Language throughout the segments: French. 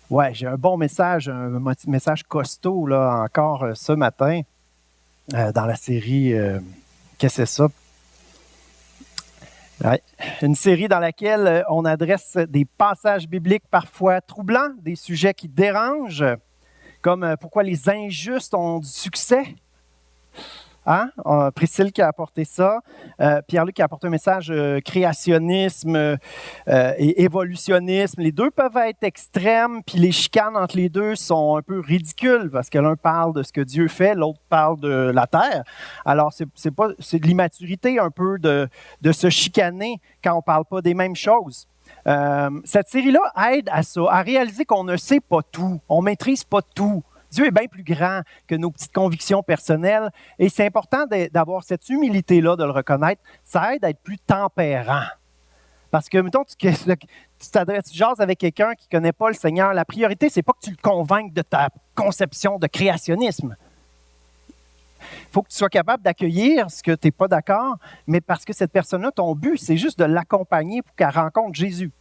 Ouais, j'ai un bon message, message costaud là, encore ce matin dans la série Qu'est-ce que c'est ça? Ouais. Une série dans laquelle on adresse des passages bibliques parfois troublants, des sujets qui dérangent, comme pourquoi les injustes ont du succès. Hein? Priscille qui a apporté ça, Pierre-Luc qui a apporté un message créationnisme et évolutionnisme. Les deux peuvent être extrêmes, puis les chicanes entre les deux sont un peu ridicules parce que l'un parle de ce que Dieu fait, l'autre parle de la terre. Alors, c'est de l'immaturité un peu de se chicaner quand on ne parle pas des mêmes choses. Cette série-là aide à ça, à réaliser qu'on ne sait pas tout, on ne maîtrise pas tout. Dieu est bien plus grand que nos petites convictions personnelles et c'est important d'avoir cette humilité-là, de le reconnaître. Ça aide à être plus tempérant. Parce que, mettons, tu jases avec quelqu'un qui ne connaît pas le Seigneur, la priorité, ce n'est pas que tu le convainques de ta conception de créationnisme. Il faut que tu sois capable d'accueillir ce que tu n'es pas d'accord, mais parce que cette personne-là, ton but, c'est juste de l'accompagner pour qu'elle rencontre Jésus.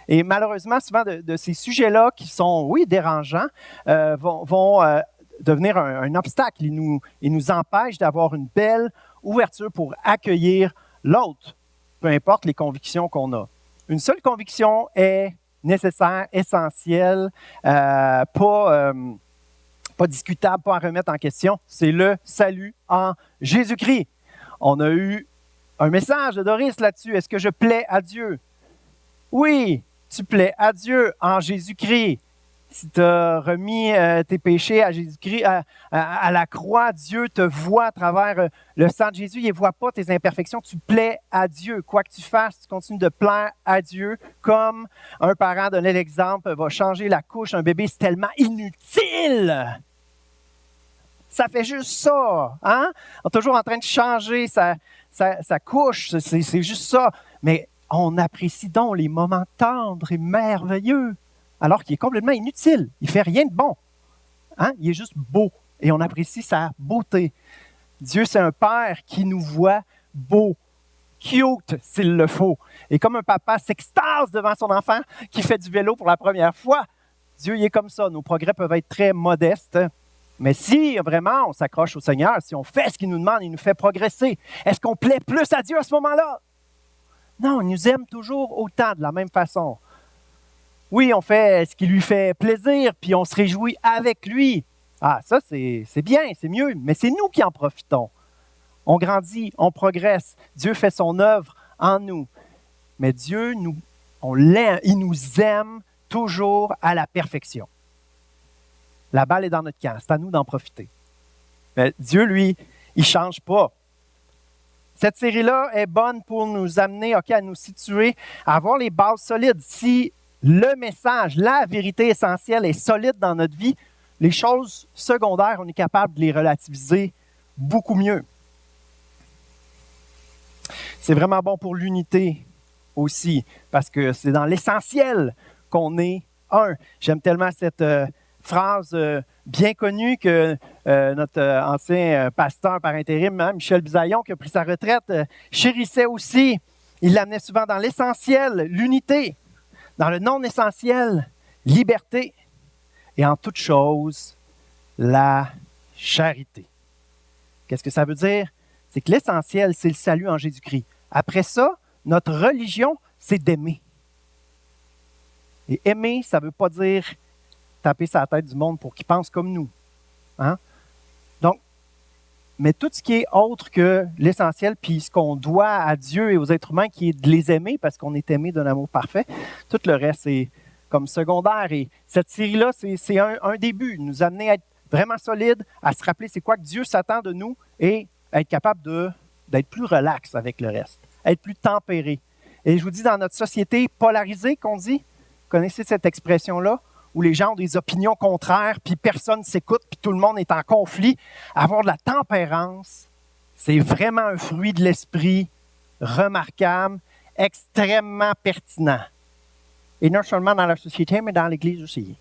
Et malheureusement, souvent de ces sujets-là qui sont, oui, dérangeants, vont devenir un obstacle. Ils nous empêchent d'avoir une belle ouverture pour accueillir l'autre, peu importe les convictions qu'on a. Une seule conviction est nécessaire, essentielle, pas discutable, pas à remettre en question. C'est le salut en Jésus-Christ. On a eu un message de Doris là-dessus. Est-ce que je plais à Dieu? Oui, tu plais à Dieu en Jésus-Christ. Si tu as remis tes péchés à Jésus-Christ, à la croix, Dieu te voit à travers le sang de Jésus. Il ne voit pas tes imperfections. Tu plais à Dieu. Quoi que tu fasses, tu continues de plaire à Dieu. Comme un parent donnait l'exemple, va changer la couche d'un bébé, c'est tellement inutile. Ça fait juste ça. Hein? On est toujours en train de changer sa couche. C'est juste ça. Mais on apprécie donc les moments tendres et merveilleux, alors qu'il est complètement inutile. Il ne fait rien de bon. Hein? Il est juste beau et on apprécie sa beauté. Dieu, c'est un père qui nous voit beau, cute s'il le faut. Et comme un papa s'extase devant son enfant qui fait du vélo pour la première fois, Dieu, il est comme ça. Nos progrès peuvent être très modestes, mais si vraiment on s'accroche au Seigneur, si on fait ce qu'il nous demande, il nous fait progresser. Est-ce qu'on plaît plus à Dieu à ce moment-là? Non, il nous aime toujours autant, de la même façon. Oui, on fait ce qui lui fait plaisir, puis on se réjouit avec lui. Ah, ça, c'est bien, c'est mieux, mais c'est nous qui en profitons. On grandit, on progresse. Dieu fait son œuvre en nous. Mais Dieu, on l'aime, il nous aime toujours à la perfection. La balle est dans notre camp, c'est à nous d'en profiter. Mais Dieu, lui, il ne change pas. Cette série-là est bonne pour nous amener à nous situer, à avoir les bases solides. Si le message, la vérité essentielle est solide dans notre vie, les choses secondaires, on est capable de les relativiser beaucoup mieux. C'est vraiment bon pour l'unité aussi, parce que c'est dans l'essentiel qu'on est un. J'aime tellement cette phrase bien connue que notre ancien pasteur par intérim, hein, Michel Bisaillon, qui a pris sa retraite, chérissait aussi. Il l'amenait souvent dans l'essentiel, l'unité, dans le non-essentiel, liberté, et en toute chose, la charité. Qu'est-ce que ça veut dire? C'est que l'essentiel, c'est le salut en Jésus-Christ. Après ça, notre religion, c'est d'aimer. Et aimer, ça ne veut pas dire taper sur la tête du monde pour qu'il pense comme nous. Hein? Donc, mais tout ce qui est autre que l'essentiel, puis ce qu'on doit à Dieu et aux êtres humains, qui est de les aimer parce qu'on est aimé d'un amour parfait, tout le reste, c'est comme secondaire. Et cette série-là, c'est un début, nous amener à être vraiment solide, à se rappeler c'est quoi que Dieu s'attend de nous et à être capable d'être plus relax avec le reste, être plus tempéré. Et je vous dis, dans notre société polarisée, qu'on dit, vous connaissez cette expression-là, où les gens ont des opinions contraires, puis personne ne s'écoute, puis tout le monde est en conflit. Avoir de la tempérance, c'est vraiment un fruit de l'esprit remarquable, extrêmement pertinent. Et non seulement dans la société, mais dans l'Église aussi.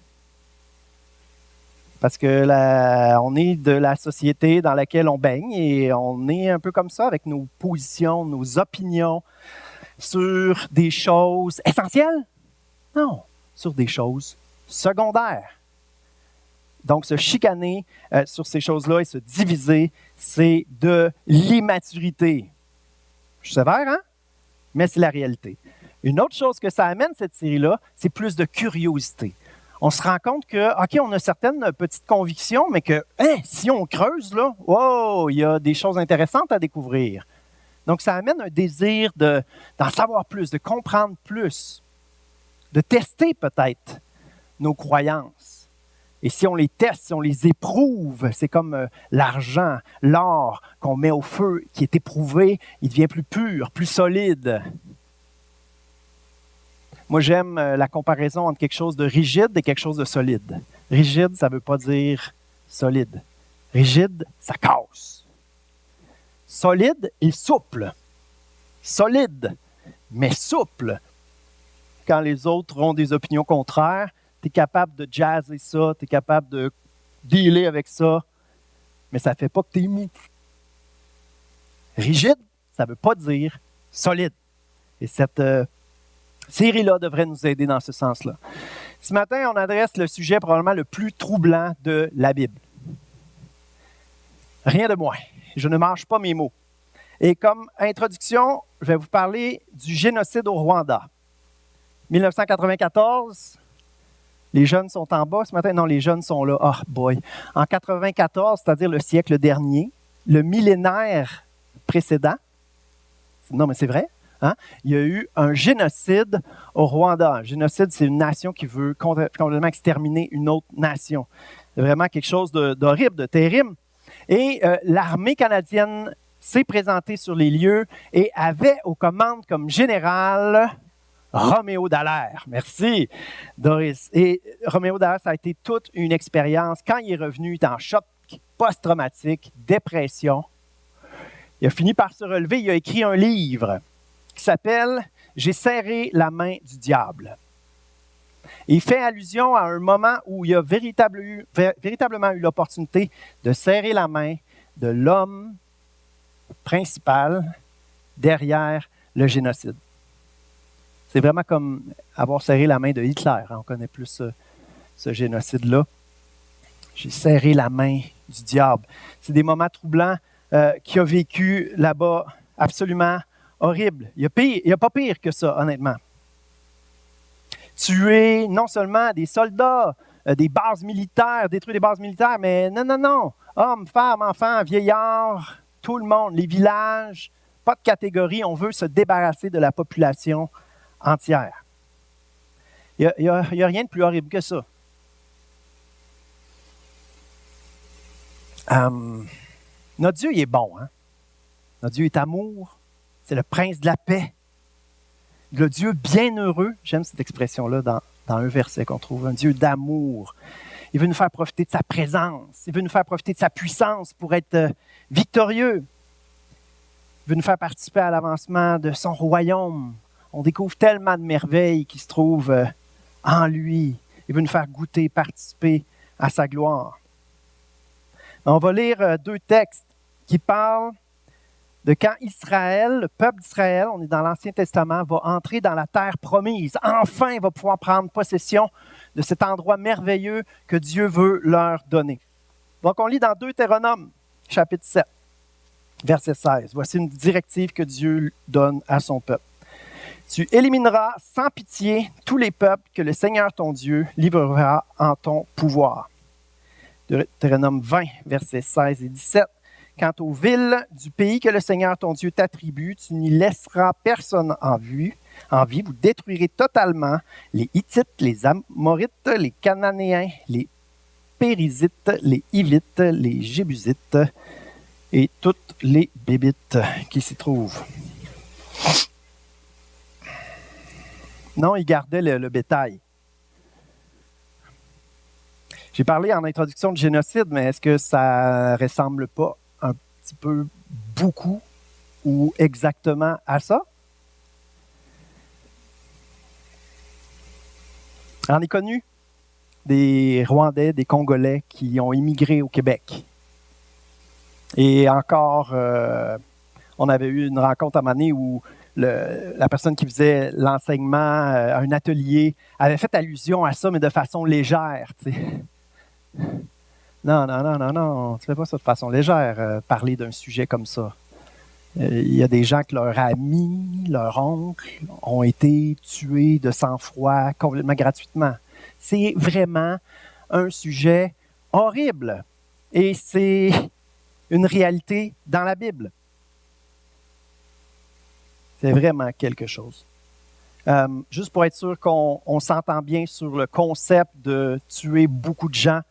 Parce que on est de la société dans laquelle on baigne et on est un peu comme ça avec nos positions, nos opinions sur des choses essentielles? Non, sur des choses secondaire. Donc, se chicaner sur ces choses-là et se diviser, c'est de l'immaturité. Je suis sévère, hein? Mais c'est la réalité. Une autre chose que ça amène, cette série-là, c'est plus de curiosité. On se rend compte que, OK, on a certaines petites convictions, mais que, si on creuse, là, wow, il y a des choses intéressantes à découvrir. Donc, ça amène un désir d'en savoir plus, de comprendre plus, de tester peut-être nos croyances. Et si on les teste, si on les éprouve, c'est comme l'argent, l'or qu'on met au feu, qui est éprouvé, il devient plus pur, plus solide. Moi, j'aime la comparaison entre quelque chose de rigide et quelque chose de solide. Rigide, ça ne veut pas dire solide. Rigide, ça casse. Solide et souple. Solide, mais souple. Quand les autres ont des opinions contraires, tu es capable de jazzer ça, tu es capable de dealer avec ça, mais ça ne fait pas que tu es mou. Rigide, ça ne veut pas dire solide. Et cette série-là devrait nous aider dans ce sens-là. Ce matin, on adresse le sujet probablement le plus troublant de la Bible. Rien de moins. Je ne mange pas mes mots. Et comme introduction, je vais vous parler du génocide au Rwanda. 1994, les jeunes sont en bas ce matin. Non, les jeunes sont là. Oh boy. En 1994, c'est-à-dire le siècle dernier, le millénaire précédent, non mais c'est vrai, hein? Il y a eu un génocide au Rwanda. Un génocide, c'est une nation qui veut complètement exterminer une autre nation. C'est vraiment quelque chose d'horrible, de terrible. Et l'armée canadienne s'est présentée sur les lieux et avait aux commandes comme général Roméo Dallaire. Merci, Doris. Et Roméo Dallaire, ça a été toute une expérience. Quand il est revenu, il était en choc post-traumatique, dépression. Il a fini par se relever. Il a écrit un livre qui s'appelle « J'ai serré la main du diable ». Il fait allusion à un moment où il a véritablement eu l'opportunité de serrer la main de l'homme principal derrière le génocide. C'est vraiment comme avoir serré la main de Hitler. On connaît plus ce génocide-là. J'ai serré la main du diable. C'est des moments troublants qu'il a vécu là-bas, absolument horribles. Il n'y a pas pire que ça, honnêtement. Tuer non seulement des soldats, des bases militaires, détruire des bases militaires, mais non. Hommes, femmes, enfants, vieillards, tout le monde, les villages, pas de catégorie. On veut se débarrasser de la population entière. Il n'y a rien de plus horrible que ça. Notre Dieu, il est bon. Hein? Notre Dieu est amour. C'est le prince de la paix. Le Dieu bienheureux, j'aime cette expression-là dans un verset qu'on trouve, un Dieu d'amour. Il veut nous faire profiter de sa présence. Il veut nous faire profiter de sa puissance pour être victorieux. Il veut nous faire participer à l'avancement de son royaume. On découvre tellement de merveilles qui se trouvent en lui. Il veut nous faire goûter, participer à sa gloire. On va lire deux textes qui parlent de quand Israël, le peuple d'Israël, on est dans l'Ancien Testament, va entrer dans la terre promise. Enfin, il va pouvoir prendre possession de cet endroit merveilleux que Dieu veut leur donner. Donc, on lit dans Deutéronome, chapitre 7, verset 16. Voici une directive que Dieu donne à son peuple. Tu élimineras sans pitié tous les peuples que le Seigneur ton Dieu livrera en ton pouvoir. Deutéronome 20, versets 16 et 17. Quant aux villes du pays que le Seigneur ton Dieu t'attribue, tu n'y laisseras personne en vie. Vous détruirez totalement les Hittites, les Amorites, les Cananéens, les Périzites, les Hivites, les Jébusites et toutes les Bébites qui s'y trouvent. Non, ils gardaient le bétail. J'ai parlé en introduction de génocide, mais est-ce que ça ne ressemble pas un petit peu, beaucoup ou exactement à ça? On est connu des Rwandais, des Congolais qui ont immigré au Québec. Et encore, on avait eu une rencontre à un moment donné où la personne qui faisait l'enseignement à un atelier avait fait allusion à ça, mais de façon légère. Tu sais. Non, tu ne fais pas ça de façon légère, parler d'un sujet comme ça. Il y a des gens que leurs amis, leurs oncles ont été tués de sang-froid complètement gratuitement. C'est vraiment un sujet horrible. Et c'est une réalité dans la Bible. C'est vraiment quelque chose. Juste pour être sûr qu'on s'entend bien sur le concept de tuer beaucoup de gens,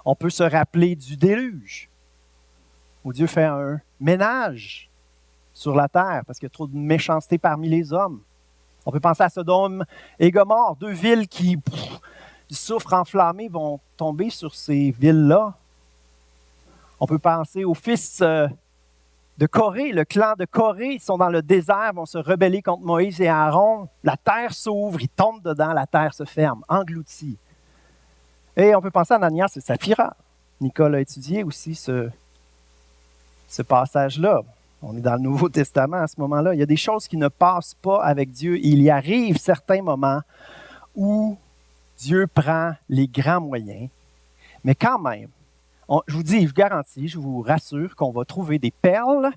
on peut se rappeler du déluge, où Dieu fait un ménage sur la terre parce qu'il y a trop de méchanceté parmi les hommes. On peut penser à Sodome et Gomorrhe, deux villes qui, du soufre enflammé, vont tomber sur ces villes-là. On peut penser aux fils de Corée, le clan de Corée, ils sont dans le désert, vont se rebeller contre Moïse et Aaron. La terre s'ouvre, ils tombent dedans, la terre se ferme, engloutie. Et on peut penser à Ananias et Saphira. Nicole a étudié aussi ce passage-là. On est dans le Nouveau Testament à ce moment-là. Il y a des choses qui ne passent pas avec Dieu. Il y arrive certains moments où Dieu prend les grands moyens, mais quand même, je vous dis, je vous garantis, je vous rassure qu'on va trouver des perles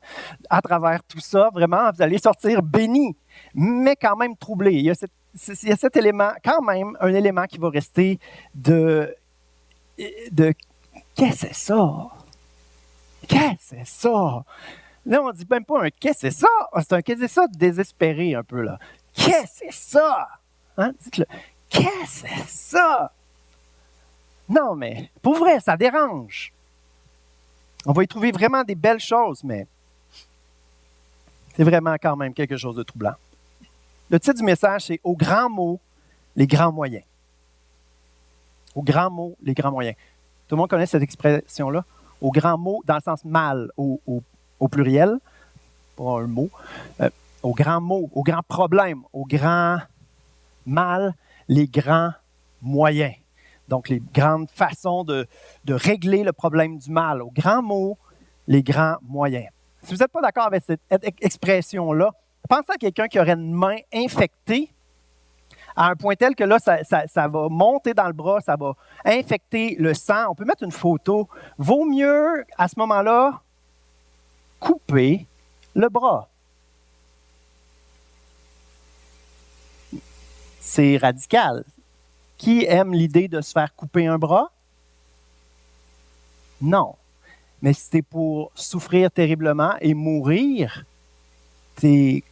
à travers tout ça. Vraiment, vous allez sortir bénis, mais quand même troublés. Il y a cet élément, quand même, un élément qui va rester de qu'est-ce que c'est ça? Qu'est-ce que c'est ça? Là, on ne dit même pas un qu'est-ce que c'est ça? C'est un qu'est-ce que c'est ça désespéré un peu, là. Qu'est-ce que c'est ça? Hein? Dites-le. Qu'est-ce que c'est ça? Non, mais pour vrai, ça dérange. On va y trouver vraiment des belles choses, mais c'est vraiment quand même quelque chose de troublant. Le titre du message, c'est « Aux grands mots, les grands moyens ». Aux grands mots, les grands moyens. Tout le monde connaît cette expression-là? Aux grands mots, dans le sens mal, au pluriel, pas un mot. Aux grands mots, aux grands problèmes, aux grands mal, les grands moyens. Donc, les grandes façons de régler le problème du mal. Aux grands mots, les grands moyens. Si vous n'êtes pas d'accord avec cette expression-là, pensez à quelqu'un qui aurait une main infectée à un point tel que là, ça va monter dans le bras, ça va infecter le sang. On peut mettre une photo. Vaut mieux, à ce moment-là, couper le bras. C'est radical. Qui aime l'idée de se faire couper un bras? Non. Mais si c'est pour souffrir terriblement et mourir, tu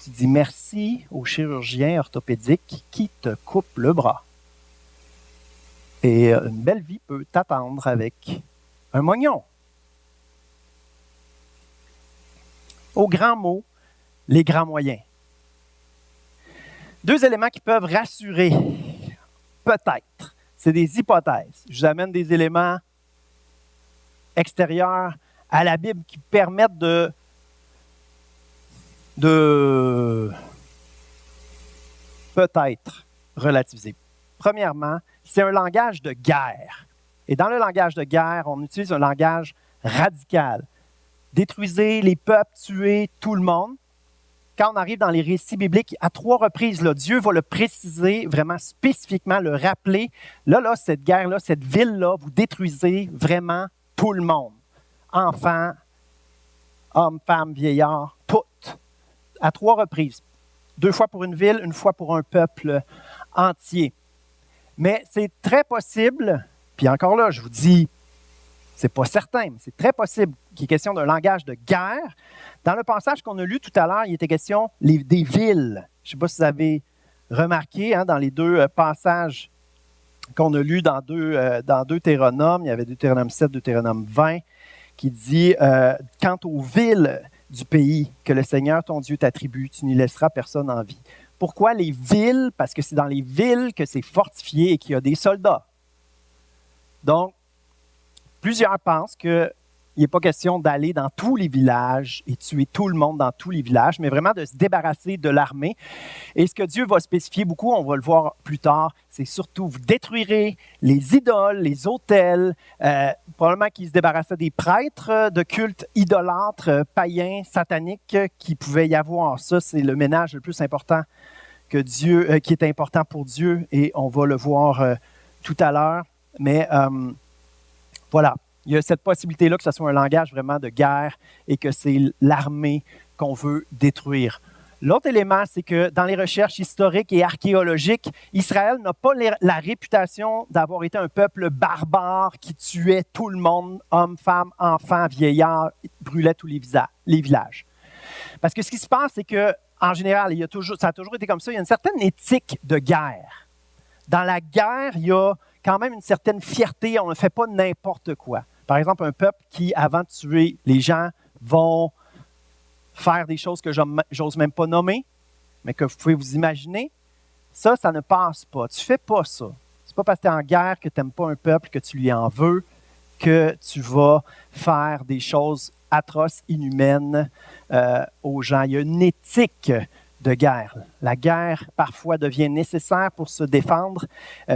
dis merci au chirurgien orthopédique qui te coupe le bras. Et une belle vie peut t'attendre avec un mognon. Aux grands mots, les grands moyens. Deux éléments qui peuvent rassurer. Peut-être. C'est des hypothèses. Je vous amène des éléments extérieurs à la Bible qui permettent de peut-être relativiser. Premièrement, c'est un langage de guerre. Et dans le langage de guerre, on utilise un langage radical. Détruisez les peuples, tuez tout le monde. Quand on arrive dans les récits bibliques, à 3 reprises, là, Dieu va le préciser vraiment spécifiquement, le rappeler. Là, cette guerre-là, cette ville-là, vous détruisez vraiment tout le monde. Enfants, hommes, femmes, vieillards, toutes. À 3 reprises. 2 fois pour une ville, 1 fois pour un peuple entier. Mais c'est très possible, puis encore là, je vous dis, c'est pas certain, mais c'est très possible qu'il y ait question d'un langage de guerre. Dans le passage qu'on a lu tout à l'heure, il était question des villes. Je ne sais pas si vous avez remarqué, dans les 2 passages qu'on a lus dans Deutéronome, il y avait Deutéronome 7, Deutéronome 20, qui dit « Quant aux villes du pays que le Seigneur ton Dieu t'attribue, tu n'y laisseras personne en vie. » Pourquoi les villes? Parce que c'est dans les villes que c'est fortifié et qu'il y a des soldats. Donc, plusieurs pensent que il n'est pas question d'aller dans tous les villages et tuer tout le monde dans tous les villages, mais vraiment de se débarrasser de l'armée. Et ce que Dieu va spécifier beaucoup, on va le voir plus tard, c'est surtout vous détruirez les idoles, les autels, probablement qu'il se débarrassait des prêtres de culte idolâtres, païens, sataniques, qui pouvait y avoir. Ça, c'est le ménage le plus important que Dieu, qui est important pour Dieu, et on va le voir tout à l'heure. Mais voilà. Il y a cette possibilité-là que ce soit un langage vraiment de guerre et que c'est l'armée qu'on veut détruire. L'autre élément, c'est que dans les recherches historiques et archéologiques, Israël n'a pas la réputation d'avoir été un peuple barbare qui tuait tout le monde, hommes, femmes, enfants, vieillards, brûlait tous les villages. Parce que ce qui se passe, c'est qu'en général, ça a toujours été comme ça, il y a une certaine éthique de guerre. Dans la guerre, il y a quand même une certaine fierté, on ne fait pas n'importe quoi. Par exemple, un peuple qui, avant de tuer les gens, vont faire des choses que j'ose même pas nommer, mais que vous pouvez vous imaginer, ça ne passe pas. Tu ne fais pas ça. Ce n'est pas parce que tu es en guerre que tu n'aimes pas un peuple, que tu lui en veux, que tu vas faire des choses atroces, inhumaines aux gens. Il y a une éthique de guerre. La guerre, parfois, devient nécessaire pour se défendre,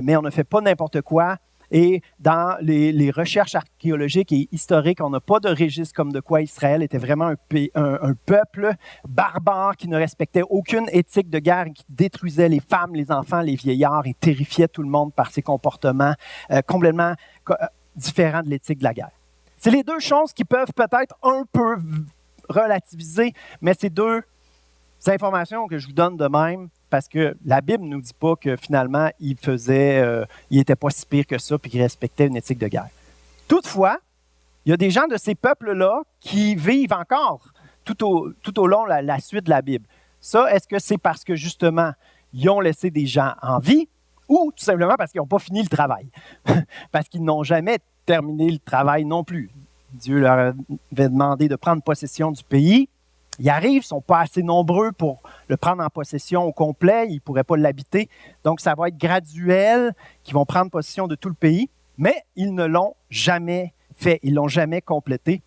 mais on ne fait pas n'importe quoi. Et dans les recherches archéologiques et historiques, on n'a pas de registre comme de quoi Israël était vraiment un peuple barbare qui ne respectait aucune éthique de guerre et qui détruisait les femmes, les enfants, les vieillards et terrifiait tout le monde par ses comportements complètement différents de l'éthique de la guerre. C'est les deux choses qui peuvent peut-être un peu relativiser, mais c'est deux informations que je vous donne de même, parce que la Bible ne nous dit pas que finalement, il n'était pas si pire que ça et qu'il respectait une éthique de guerre. Toutefois, il y a des gens de ces peuples-là qui vivent encore tout au long de la suite de la Bible. Ça, est-ce que c'est parce que justement, ils ont laissé des gens en vie ou tout simplement parce qu'ils n'ont pas fini le travail? Parce qu'ils n'ont jamais terminé le travail non plus. Dieu leur avait demandé de prendre possession du pays. Ils arrivent, ils ne sont pas assez nombreux pour le prendre en possession au complet, ils ne pourraient pas l'habiter. Donc, ça va être graduel, qu'ils vont prendre possession de tout le pays, mais ils ne l'ont jamais fait, ils ne l'ont jamais complété.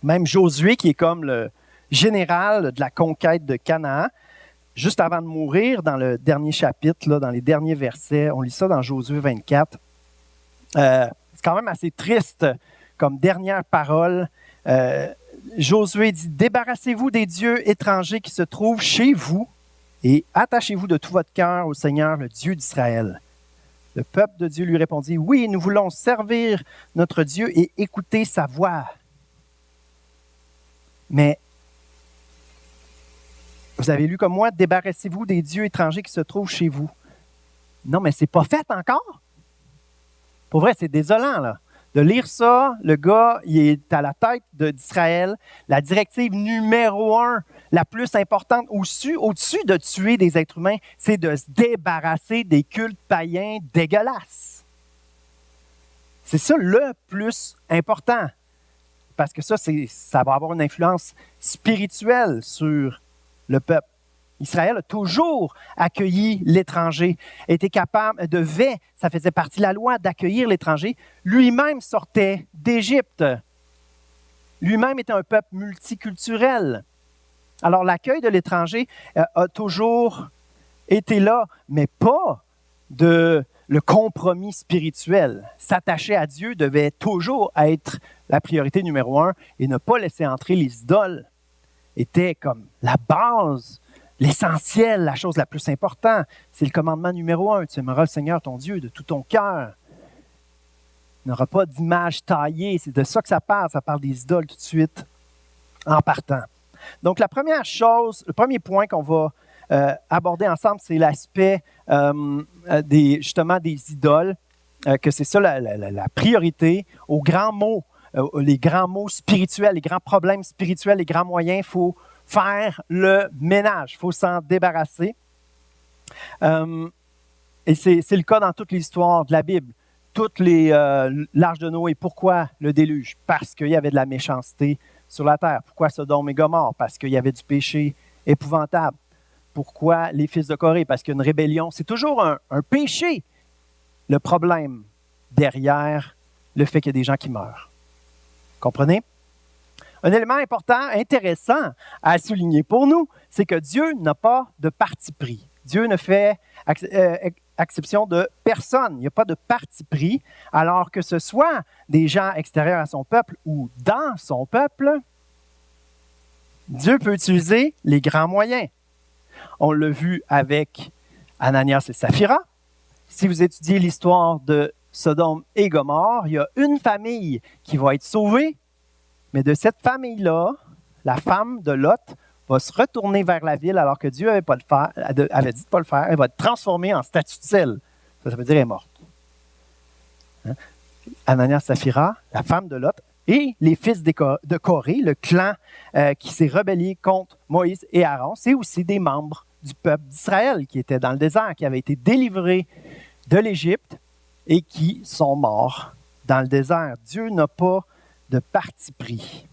Même Josué, qui est comme le général de la conquête de Canaan, juste avant de mourir, dans le dernier chapitre, là, dans les derniers versets, on lit ça dans Josué 24, c'est quand même assez triste comme dernière parole. Josué dit « Débarrassez-vous des dieux étrangers qui se trouvent chez vous et attachez-vous de tout votre cœur au Seigneur, le Dieu d'Israël. » Le peuple de Dieu lui répondit « Oui, nous voulons servir notre Dieu et écouter sa voix. » Mais vous avez lu comme moi « Débarrassez-vous des dieux étrangers qui se trouvent chez vous. » Non, mais ce n'est pas fait encore. Pour vrai, c'est désolant, là. De lire ça, le gars, il est à la tête d'Israël. La directive numéro 1, la plus importante au-dessus de tuer des êtres humains, c'est de se débarrasser des cultes païens dégueulasses. C'est ça le plus important. Parce que ça va avoir une influence spirituelle sur le peuple. Israël a toujours accueilli l'étranger, était capable, ça faisait partie de la loi d'accueillir l'étranger. Lui-même sortait d'Égypte. Lui-même était un peuple multiculturel. Alors l'accueil de l'étranger a toujours été là, mais pas le compromis spirituel. S'attacher à Dieu devait toujours être la priorité numéro 1 et ne pas laisser entrer les idoles était comme la base. L'essentiel, la chose la plus importante, c'est le commandement numéro 1. Tu aimeras le Seigneur ton Dieu de tout ton cœur. Il n'y aura pas d'image taillée. C'est de ça que ça parle. Ça parle des idoles tout de suite en partant. Donc, la première chose, le premier point qu'on va aborder ensemble, c'est l'aspect justement des idoles, que c'est ça la priorité. Aux grands mots, les grands mots spirituels, les grands problèmes spirituels, les grands moyens, il faut faire le ménage, il faut s'en débarrasser. Et c'est le cas dans toute l'histoire de la Bible. L'Arche de Noé, pourquoi le déluge? Parce qu'il y avait de la méchanceté sur la terre. Pourquoi Sodome et Gomorrhe? Parce qu'il y avait du péché épouvantable. Pourquoi les fils de Corée? Parce qu'il y a une rébellion. C'est toujours un péché, le problème derrière le fait qu'il y a des gens qui meurent. Comprenez? Un élément important, intéressant à souligner pour nous, c'est que Dieu n'a pas de parti pris. Dieu ne fait exception de personne. Il n'y a pas de parti pris, alors que ce soit des gens extérieurs à son peuple ou dans son peuple, Dieu peut utiliser les grands moyens. On l'a vu avec Ananias et Saphira. Si vous étudiez l'histoire de Sodome et Gomorrhe, il y a une famille qui va être sauvée, mais de cette famille-là, la femme de Lot va se retourner vers la ville alors que Dieu avait dit de ne pas le faire. Elle va être transformée en statue de sel. Ça veut dire qu'elle est morte. Hein? Ananias et Saphira, la femme de Lot, et les fils de Corée, le clan qui s'est rebellé contre Moïse et Aaron, c'est aussi des membres du peuple d'Israël qui étaient dans le désert, qui avaient été délivrés de l'Égypte et qui sont morts dans le désert. Dieu n'a pas de parti pris.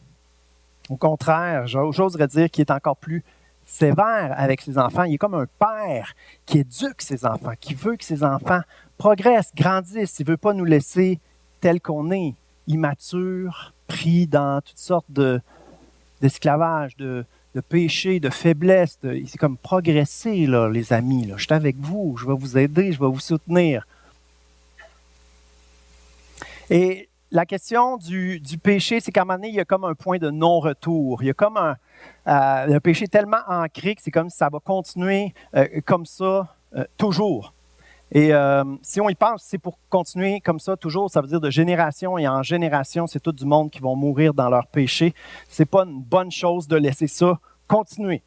Au contraire, j'oserais dire qu'il est encore plus sévère avec ses enfants. Il est comme un père qui éduque ses enfants, qui veut que ses enfants progressent, grandissent. Il ne veut pas nous laisser tels qu'on est, immatures, pris dans toutes sortes d'esclavage, de péché, de faiblesse. C'est comme progresser, là, les amis. Là. Je suis avec vous, je vais vous aider, je vais vous soutenir. Et la question du péché, c'est qu'à un moment donné, il y a comme un point de non-retour. Il y a comme le péché tellement ancré que c'est comme si ça va continuer comme ça toujours. Et si on y pense, c'est pour continuer comme ça toujours, ça veut dire de génération et en génération, c'est tout du monde qui vont mourir dans leur péché. C'est pas une bonne chose de laisser ça continuer.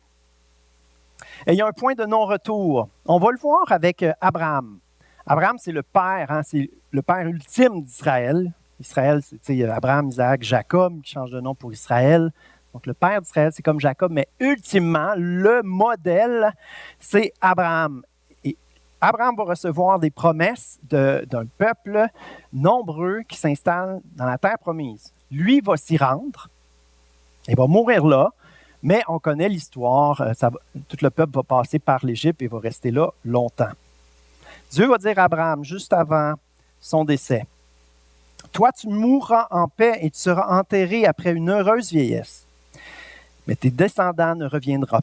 Et il y a un point de non-retour. On va le voir avec Abraham. Abraham, c'est le père, hein, c'est le père ultime d'Israël. Israël, c'est Abraham, Isaac, Jacob qui change de nom pour Israël. Donc, le père d'Israël, c'est comme Jacob, mais ultimement, le modèle, c'est Abraham. Et Abraham va recevoir des promesses d'un peuple nombreux qui s'installe dans la terre promise. Lui va s'y rendre, il va mourir là, mais on connaît l'histoire, tout le peuple va passer par l'Égypte et va rester là longtemps. Dieu va dire à Abraham, juste avant son décès, « Toi, tu mourras en paix et tu seras enterré après une heureuse vieillesse. Mais tes descendants ne reviendront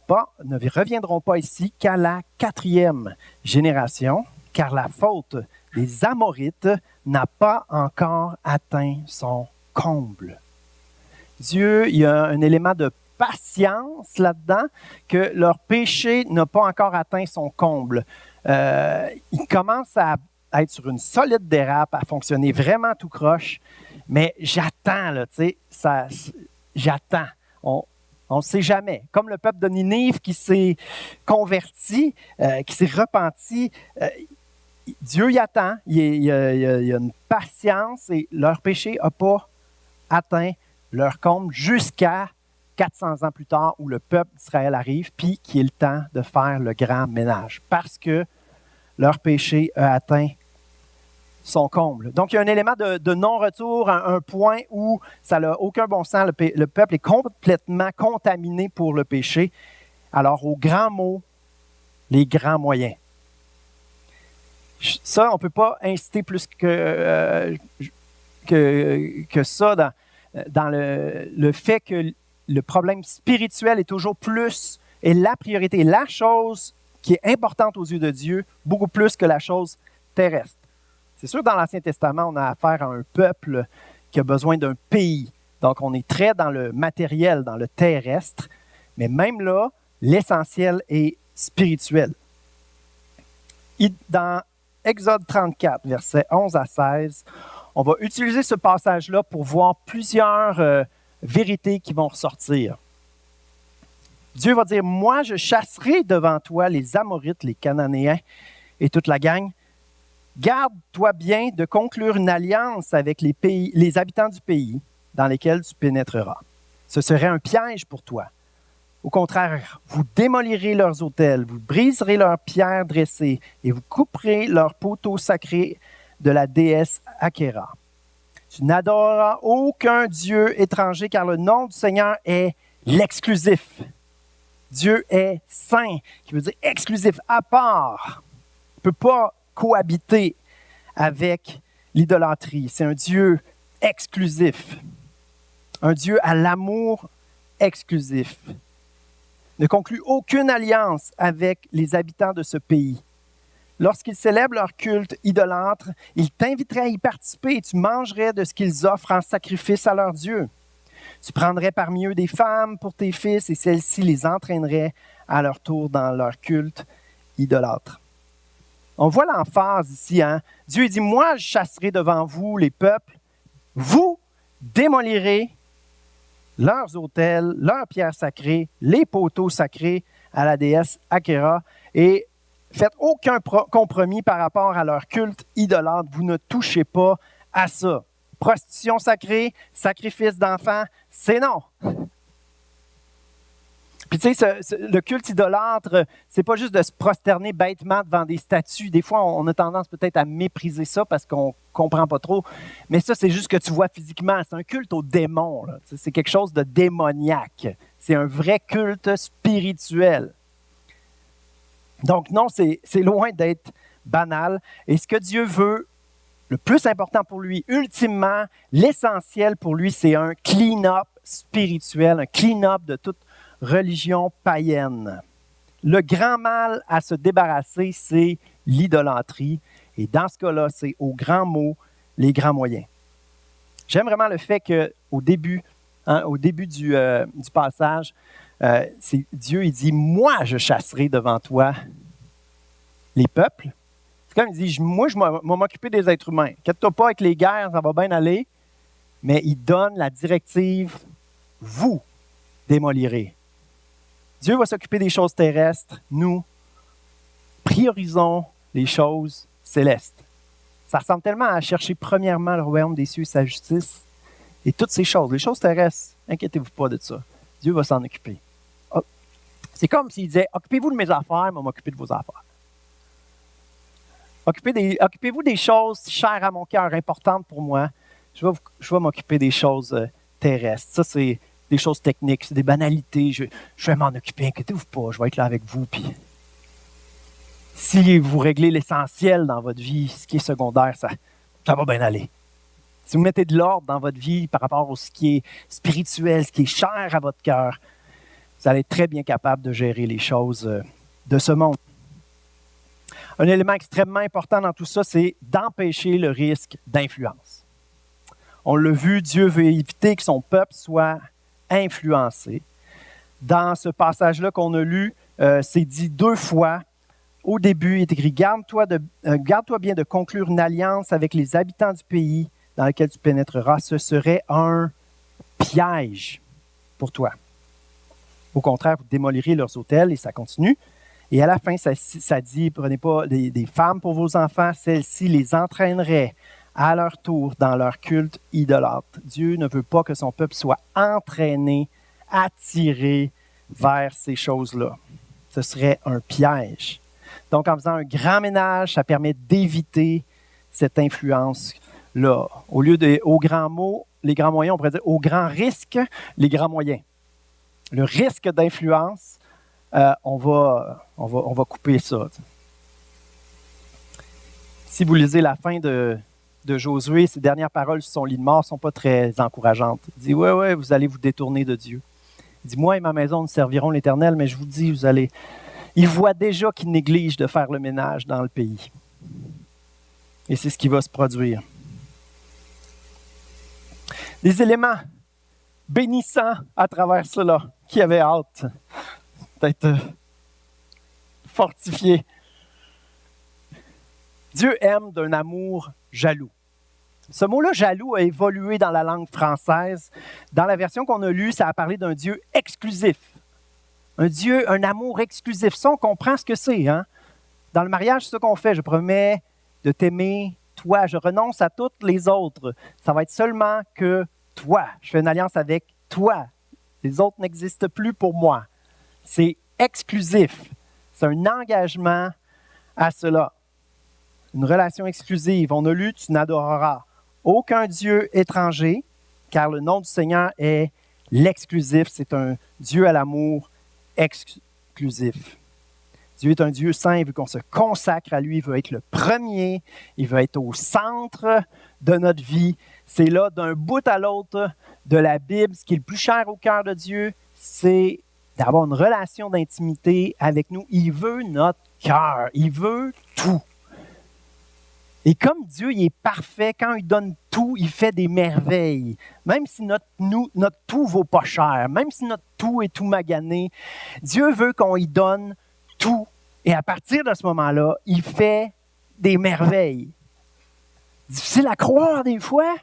pas ici qu'à la 4e génération, car la faute des Amorites n'a pas encore atteint son comble. » Dieu, il y a un élément de patience là-dedans, que leur péché n'a pas encore atteint son comble. Il commence à être sur une solide dérape, à fonctionner vraiment tout croche, mais j'attends, là, tu sais, j'attends. On ne sait jamais. Comme le peuple de Ninive qui s'est converti, qui s'est repenti, Dieu y attend, il y a une patience et leur péché n'a pas atteint leur comble jusqu'à 400 ans plus tard où le peuple d'Israël arrive, puis qu'il est le temps de faire le grand ménage, parce que leur péché a atteint son comble. Donc, il y a un élément de non-retour, un point où ça n'a aucun bon sens. Le peuple est complètement contaminé pour le péché. Alors, aux grands mots, les grands moyens. Ça, on ne peut pas inciter plus que ça dans le fait que le problème spirituel est toujours plus, est la priorité, la chose qui est importante aux yeux de Dieu, beaucoup plus que la chose terrestre. C'est sûr, dans l'Ancien Testament, on a affaire à un peuple qui a besoin d'un pays. Donc, on est très dans le matériel, dans le terrestre. Mais même là, l'essentiel est spirituel. Dans Exode 34, versets 11 à 16, on va utiliser ce passage-là pour voir plusieurs vérités qui vont ressortir. Dieu va dire, « Moi, je chasserai devant toi les Amorites, les Cananéens et toute la gang. Garde-toi bien de conclure une alliance avec les habitants du pays dans lesquels tu pénétreras. Ce serait un piège pour toi. Au contraire, vous démolirez leurs autels, vous briserez leurs pierres dressées et vous couperez leurs poteaux sacrés de la déesse Achéra. Tu n'adoreras aucun dieu étranger car le nom du Seigneur est l'exclusif. Dieu est saint, qui veut dire exclusif, à part. Il ne peut pas cohabiter avec l'idolâtrie. C'est un Dieu exclusif. un Dieu à l'amour exclusif. Ne conclut aucune alliance avec les habitants de ce pays. Lorsqu'ils célèbrent leur culte idolâtre, ils t'inviteraient à y participer et tu mangerais de ce qu'ils offrent en sacrifice à leur Dieu. Tu prendrais parmi eux des femmes pour tes fils et celles-ci les entraîneraient à leur tour dans leur culte idolâtre. On voit l'emphase ici. Dieu dit, moi je chasserai devant vous les peuples, vous démolirez leurs autels, leurs pierres sacrées, les poteaux sacrés à la déesse Achéra et faites aucun compromis par rapport à leur culte idolâtre. Vous ne touchez pas à ça. Prostitution sacrée, sacrifice d'enfants, c'est non. Puis tu sais, le culte idolâtre, c'est pas juste de se prosterner bêtement devant des statues. Des fois, on a tendance peut-être à mépriser ça parce qu'on comprend pas trop. Mais ça, c'est juste que tu vois physiquement. C'est un culte au démon. Là. C'est quelque chose de démoniaque. C'est un vrai culte spirituel. Donc non, c'est loin d'être banal. Et ce que Dieu veut, le plus important pour lui, ultimement, l'essentiel pour lui, c'est un clean-up spirituel, un clean-up de toute religion païenne. Le grand mal à se débarrasser, c'est l'idolâtrie. Et dans ce cas-là, c'est aux grands mots, les grands moyens. J'aime vraiment le fait qu'au début, du passage, c'est Dieu, il dit, moi, je chasserai devant toi les peuples. C'est comme il dit, moi, je vais m'occuper des êtres humains. Inquiète-toi pas avec les guerres, ça va bien aller. Mais il donne la directive, vous démolirez. Dieu va s'occuper des choses terrestres. Nous, priorisons les choses célestes. Ça ressemble tellement à chercher premièrement le royaume des cieux et sa justice. Et toutes ces choses, les choses terrestres, inquiétez-vous pas de ça. Dieu va s'en occuper. C'est comme s'il disait, occupez-vous de mes affaires, mais on va m'occuper de vos affaires. Occupez-vous des choses chères à mon cœur, importantes pour moi. Je vais m'occuper des choses terrestres. Ça, c'est des choses techniques, c'est des banalités. Je vais m'en occuper, inquiétez-vous pas, je vais être là avec vous. Puis, si vous réglez l'essentiel dans votre vie, ce qui est secondaire, ça va bien aller. Si vous mettez de l'ordre dans votre vie par rapport à ce qui est spirituel, ce qui est cher à votre cœur, vous allez être très bien capable de gérer les choses de ce monde. Un élément extrêmement important dans tout ça, c'est d'empêcher le risque d'influence. On l'a vu, Dieu veut éviter que son peuple soit influencé. Dans ce passage-là qu'on a lu, c'est dit 2 fois. Au début, il est écrit « Garde-toi bien de conclure une alliance avec les habitants du pays dans lequel tu pénétreras. Ce serait un piège pour toi. Au contraire, vous démolirez leurs autels. » Et ça continue. Et à la fin, ça dit « Prenez pas des femmes pour vos enfants. Celles-ci les entraîneraient à leur tour dans leur culte idolâtre. » Dieu ne veut pas que son peuple soit entraîné, attiré vers ces choses-là. Ce serait un piège. Donc, en faisant un grand ménage, ça permet d'éviter cette influence-là. Au lieu de aux grands mots, les grands moyens, on pourrait dire aux grands risques, les grands moyens. Le risque d'influence, on va couper ça. Si vous lisez la fin de Josué, ses dernières paroles sur son lit de mort ne sont pas très encourageantes. Il dit, ouais, vous allez vous détourner de Dieu. Il dit, moi et ma maison, nous servirons l'Éternel, mais je vous dis, vous allez... Il voit déjà qu'il néglige de faire le ménage dans le pays. Et c'est ce qui va se produire. Des éléments bénissants à travers cela, qui avaient hâte d'être fortifiés. Dieu aime d'un amour jaloux. Ce mot-là, jaloux, a évolué dans la langue française. Dans la version qu'on a lue, ça a parlé d'un Dieu exclusif. Un Dieu, un amour exclusif. Ça, on comprend ce que c'est. Hein? Dans le mariage, c'est ce qu'on fait. Je promets de t'aimer, toi. Je renonce à toutes les autres. Ça va être seulement que toi. Je fais une alliance avec toi. Les autres n'existent plus pour moi. C'est exclusif. C'est un engagement à cela. Une relation exclusive. On a lu, tu n'adoreras aucun Dieu étranger, car le nom du Seigneur est l'exclusif. C'est un Dieu à l'amour exclusif. Dieu est un Dieu saint, il veut qu'on se consacre à lui, il veut être le premier, il veut être au centre de notre vie. C'est là, d'un bout à l'autre de la Bible, ce qui est le plus cher au cœur de Dieu, c'est d'avoir une relation d'intimité avec nous. Il veut notre cœur, il veut tout. Et comme Dieu il est parfait, quand il donne tout, il fait des merveilles. Même si notre tout vaut pas cher, même si notre tout est tout magané, Dieu veut qu'on y donne tout. Et à partir de ce moment-là, il fait des merveilles. Difficile à croire des fois.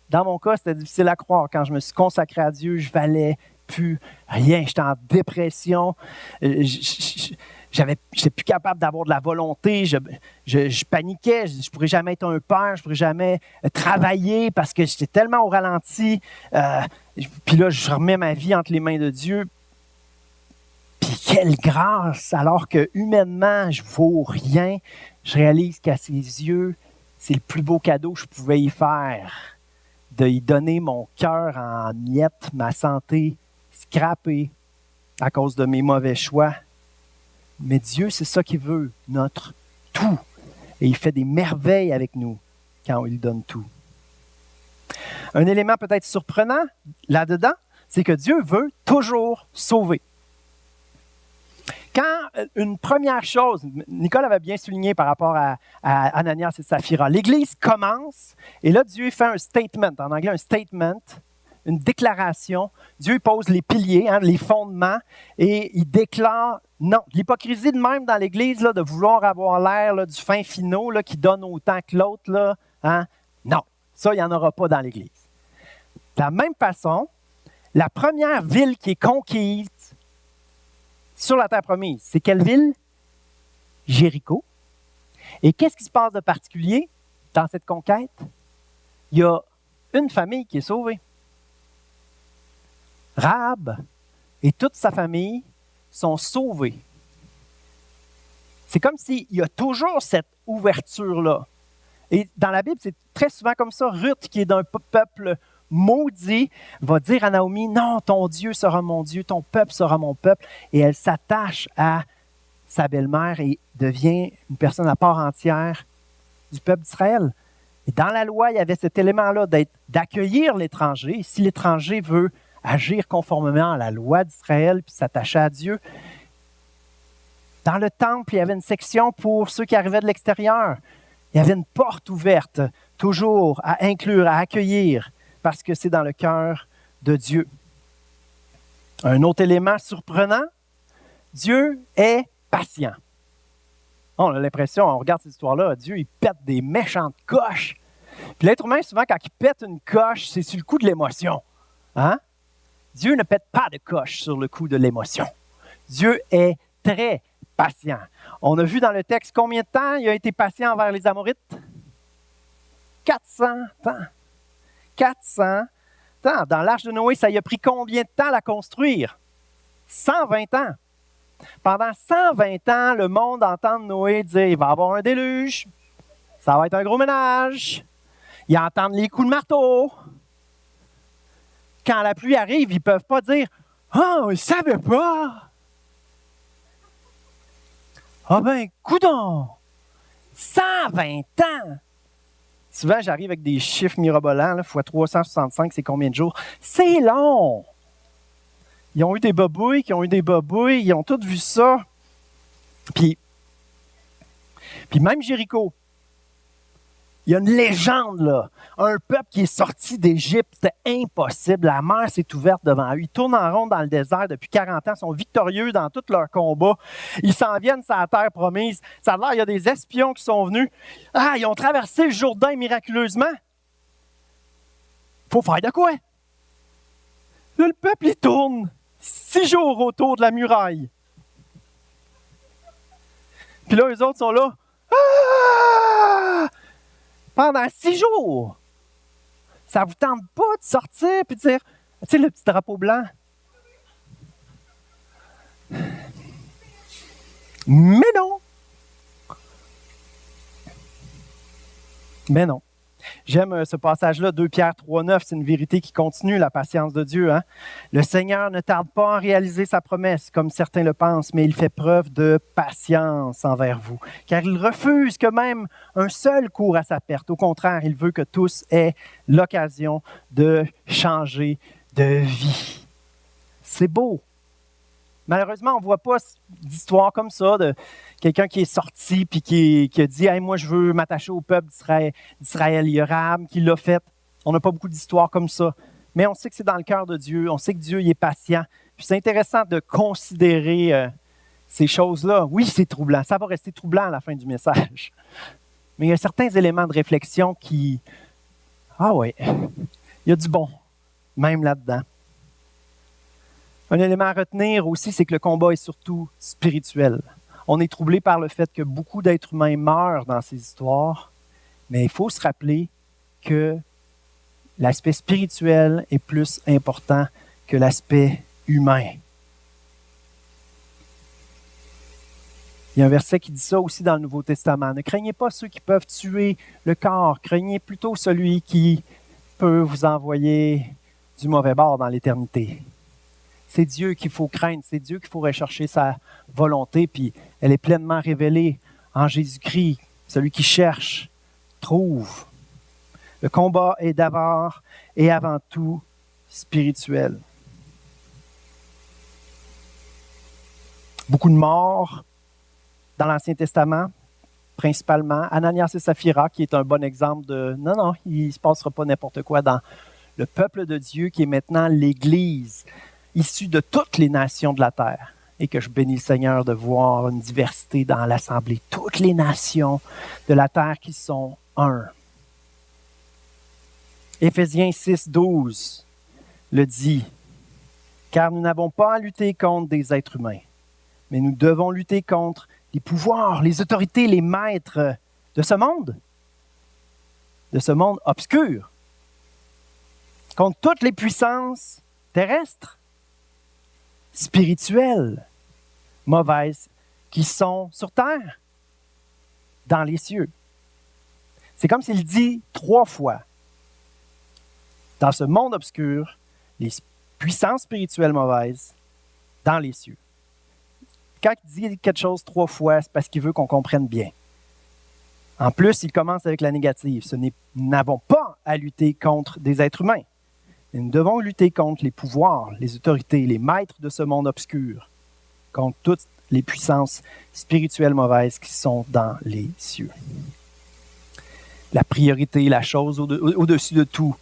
Dans mon cas, c'était difficile à croire. Quand je me suis consacré à Dieu, je valais plus rien. J'étais en dépression. J'étais plus capable d'avoir de la volonté. Je paniquais. Je ne pourrais jamais être un père. Je ne pourrais jamais travailler parce que j'étais tellement au ralenti. Puis là, je remets ma vie entre les mains de Dieu. Puis quelle grâce! Alors que humainement, je ne vaux rien. Je réalise qu'à ses yeux, c'est le plus beau cadeau que je pouvais y faire. De y donner mon cœur en miettes, ma santé scrapée à cause de mes mauvais choix. Mais Dieu, c'est ça qu'il veut, notre tout. Et il fait des merveilles avec nous quand il donne tout. Un élément peut-être surprenant là-dedans, c'est que Dieu veut toujours sauver. Quand une première chose, Nicole avait bien souligné par rapport à Ananias et Saphira, l'Église commence et là, Dieu fait un statement, en anglais un statement, une déclaration. Dieu pose les piliers, les fondements et il déclare, non, l'hypocrisie de même dans l'Église, là, de vouloir avoir l'air là, du fin finot là, qui donne autant que l'autre, là, non, ça, il n'y en aura pas dans l'Église. De la même façon, la première ville qui est conquise sur la terre promise, c'est quelle ville? Jéricho. Et qu'est-ce qui se passe de particulier dans cette conquête? Il y a une famille qui est sauvée. Rahab et toute sa famille sont sauvés. C'est comme s'il y a toujours cette ouverture-là. Et dans la Bible, c'est très souvent comme ça. Ruth, qui est d'un peuple maudit, va dire à Naomi, non, ton Dieu sera mon Dieu, ton peuple sera mon peuple. Et elle s'attache à sa belle-mère et devient une personne à part entière du peuple d'Israël. Et dans la loi, il y avait cet élément-là d'accueillir l'étranger. Et si l'étranger veut agir conformément à la loi d'Israël puis s'attacher à Dieu, dans le temple, il y avait une section pour ceux qui arrivaient de l'extérieur. Il y avait une porte ouverte, toujours à inclure, à accueillir, parce que c'est dans le cœur de Dieu. Un autre élément surprenant, Dieu est patient. On a l'impression, on regarde cette histoire-là, Dieu, il pète des méchantes coches. Puis l'être humain, souvent, quand il pète une coche, c'est sur le coup de l'émotion. Hein? Dieu ne pète pas de coche sur le coup de l'émotion. Dieu est très patient. On a vu dans le texte combien de temps il a été patient envers les Amorites? 400 ans. 400 ans. Dans l'arche de Noé, ça y a pris combien de temps à la construire? 120 ans. Pendant 120 ans, le monde entend Noé dire il va y avoir un déluge, ça va être un gros ménage. Ils entendent les coups de marteau. Quand la pluie arrive, ils ne peuvent pas dire ah, ils ne savaient pas. Ah ben, coudonc! 120 ans! Souvent, j'arrive avec des chiffres mirobolants, là, fois 365, c'est combien de jours? C'est long! Ils ont eu des babouilles, ils ont tous vu ça. Puis même Jéricho, il y a une légende, là. Un peuple qui est sorti d'Égypte, c'était impossible. La mer s'est ouverte devant eux. Ils tournent en rond dans le désert depuis 40 ans, sont victorieux dans tous leurs combats. Ils s'en viennent sur la terre promise. Ça a l'air, il y a des espions qui sont venus. Ah, ils ont traversé le Jourdain miraculeusement. Il faut faire de quoi? Là, le peuple, il tourne 6 jours autour de la muraille. Puis là, eux autres sont là. Ah! Pendant 6 jours. Ça ne vous tente pas de sortir et de dire, tu sais, le petit drapeau blanc? Mais non. Mais non. J'aime ce passage-là, 2 Pierre 3,9, c'est une vérité qui continue, la patience de Dieu. Hein? Le Seigneur ne tarde pas à réaliser sa promesse, comme certains le pensent, mais il fait preuve de patience envers vous, car il refuse que même un seul court à sa perte. Au contraire, il veut que tous aient l'occasion de changer de vie. C'est beau. Malheureusement, on ne voit pas d'histoire comme ça, de quelqu'un qui est sorti et qui a dit « Hey, moi, je veux m'attacher au peuple d'Israël. » Il y a Rahab qui l'a fait. On n'a pas beaucoup d'histoires comme ça. Mais on sait que c'est dans le cœur de Dieu. On sait que Dieu il est patient. Puis c'est intéressant de considérer ces choses-là. Oui, c'est troublant. Ça va rester troublant à la fin du message. Mais il y a certains éléments de réflexion qui... Ah oui, il y a du bon, même là-dedans. Un élément à retenir aussi, c'est que le combat est surtout spirituel. On est troublé par le fait que beaucoup d'êtres humains meurent dans ces histoires, mais il faut se rappeler que l'aspect spirituel est plus important que l'aspect humain. Il y a un verset qui dit ça aussi dans le Nouveau Testament. Ne craignez pas ceux qui peuvent tuer le corps, craignez plutôt celui qui peut vous envoyer du mauvais bord dans l'éternité. C'est Dieu qu'il faut craindre, c'est Dieu qu'il faut rechercher sa volonté, puis elle est pleinement révélée en Jésus-Christ. Celui qui cherche, trouve. Le combat est d'abord et avant tout spirituel. Beaucoup de morts dans l'Ancien Testament, principalement. Ananias et Saphira, qui est un bon exemple de non, il ne se passera pas n'importe quoi dans le peuple de Dieu qui est maintenant l'Église, issue de toutes les nations de la terre. Et que je bénis le Seigneur de voir une diversité dans l'Assemblée. Toutes les nations de la terre qui sont un. Éphésiens 6, 12 le dit. Car nous n'avons pas à lutter contre des êtres humains, mais nous devons lutter contre les pouvoirs, les autorités, les maîtres de ce monde obscur, contre toutes les puissances terrestres, spirituelles, mauvaises, qui sont sur terre, dans les cieux. C'est comme s'il dit 3 fois. Dans ce monde obscur, les puissances spirituelles mauvaises, dans les cieux. Quand il dit quelque chose 3 fois, c'est parce qu'il veut qu'on comprenne bien. En plus, il commence avec la négative. Nous n'avons pas à lutter contre des êtres humains. Et nous devons lutter contre les pouvoirs, les autorités, les maîtres de ce monde obscur, contre toutes les puissances spirituelles mauvaises qui sont dans les cieux. La priorité, la chose au-dessus de tout,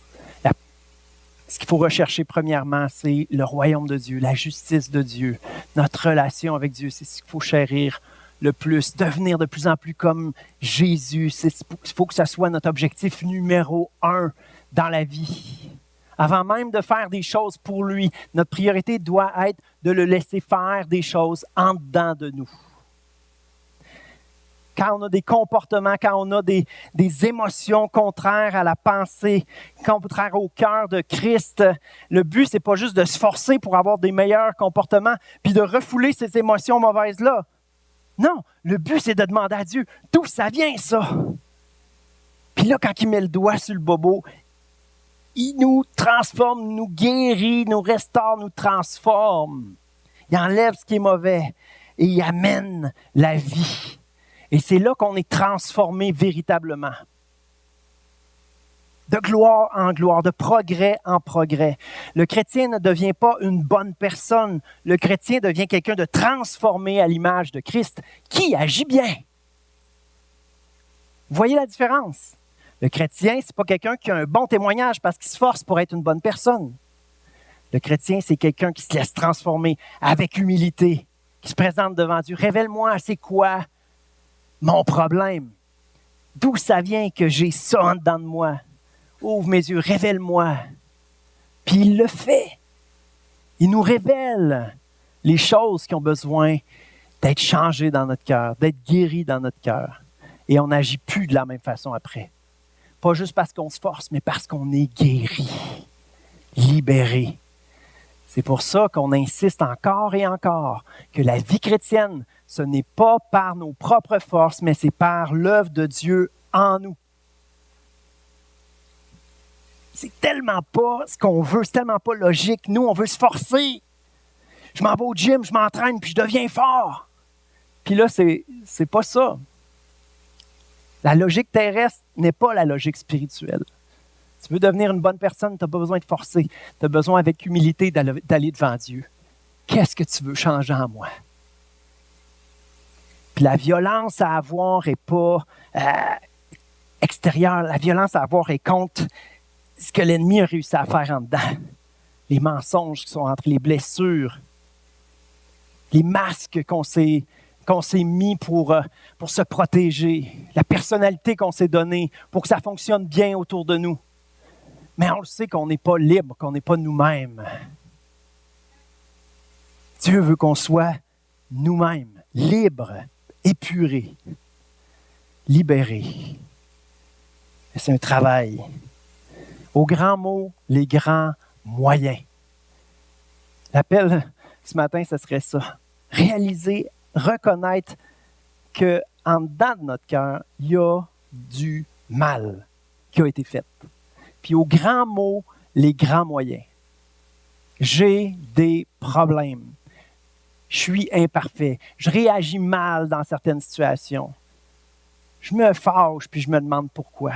ce qu'il faut rechercher premièrement, c'est le royaume de Dieu, la justice de Dieu, notre relation avec Dieu. C'est ce qu'il faut chérir le plus, devenir de plus en plus comme Jésus. Il faut que ça soit notre objectif numéro 1 dans la vie. Avant même de faire des choses pour lui, notre priorité doit être de le laisser faire des choses en dedans de nous. Quand on a des comportements, quand on a des émotions contraires à la pensée, contraires au cœur de Christ, le but, c'est pas juste de se forcer pour avoir des meilleurs comportements, puis de refouler ces émotions mauvaises-là. Non, le but, c'est de demander à Dieu d'où ça vient, ça. Puis là, quand il met le doigt sur le bobo, il nous transforme, nous guérit, nous restaure, nous transforme. Il enlève ce qui est mauvais et il amène la vie. Et c'est là qu'on est transformé véritablement. De gloire en gloire, de progrès en progrès. Le chrétien ne devient pas une bonne personne. Le chrétien devient quelqu'un de transformé à l'image de Christ qui agit bien. Vous voyez la différence? Le chrétien, ce n'est pas quelqu'un qui a un bon témoignage parce qu'il se force pour être une bonne personne. Le chrétien, c'est quelqu'un qui se laisse transformer avec humilité, qui se présente devant Dieu. Révèle-moi, c'est quoi mon problème? D'où ça vient que j'ai ça en dedans de moi? Ouvre mes yeux, révèle-moi. Puis il le fait. Il nous révèle les choses qui ont besoin d'être changées dans notre cœur, d'être guéries dans notre cœur. Et on n'agit plus de la même façon après. Pas juste parce qu'on se force, mais parce qu'on est guéri, libéré. C'est pour ça qu'on insiste encore et encore que la vie chrétienne, ce n'est pas par nos propres forces, mais c'est par l'œuvre de Dieu en nous. C'est tellement pas ce qu'on veut, c'est tellement pas logique. Nous, on veut se forcer. Je m'en vais au gym, je m'entraîne, puis je deviens fort. Puis là, c'est pas ça. La logique terrestre n'est pas la logique spirituelle. Tu veux devenir une bonne personne, tu n'as pas besoin de forcer. Tu as besoin avec humilité d'aller devant Dieu. Qu'est-ce que tu veux changer en moi? Puis la violence à avoir n'est pas extérieure. La violence à avoir est contre ce que l'ennemi a réussi à faire en dedans. Les mensonges qui sont entre les blessures, les masques qu'on s'est mis pour se protéger, la personnalité qu'on s'est donnée pour que ça fonctionne bien autour de nous. Mais on le sait qu'on n'est pas libre, qu'on n'est pas nous-mêmes. Dieu veut qu'on soit nous-mêmes, libres, épurés, libérés. Et c'est un travail. Au grand mot, les grands moyens. L'appel ce matin, ce serait ça. Réaliser, reconnaître qu'en dedans de notre cœur, il y a du mal qui a été fait. Puis au grand mot, les grands moyens. J'ai des problèmes. Je suis imparfait. Je réagis mal dans certaines situations. Je me fâche puis je me demande pourquoi.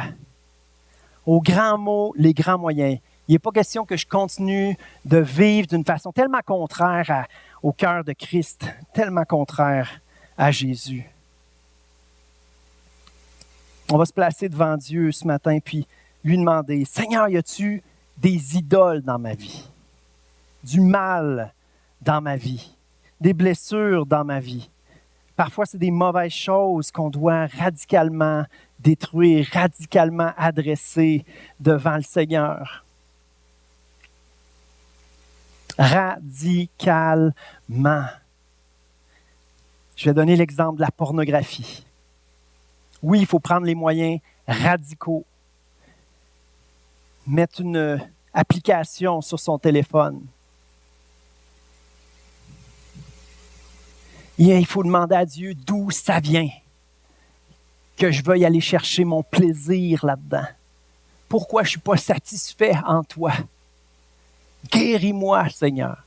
Au grand mot, les grands moyens. Il n'est pas question que je continue de vivre d'une façon tellement contraire au cœur de Christ, tellement contraire à Jésus. On va se placer devant Dieu ce matin puis lui demander, « Seigneur, y a-tu des idoles dans ma vie? Du mal dans ma vie? Des blessures dans ma vie? Parfois, c'est des mauvaises choses qu'on doit radicalement détruire, radicalement adresser devant le Seigneur. » Radicalement. Je vais donner l'exemple de la pornographie. Oui, il faut prendre les moyens radicaux. Mettre une application sur son téléphone. Et il faut demander à Dieu d'où ça vient. Que je veuille aller chercher mon plaisir là-dedans. Pourquoi je ne suis pas satisfait en toi? Guéris-moi, Seigneur.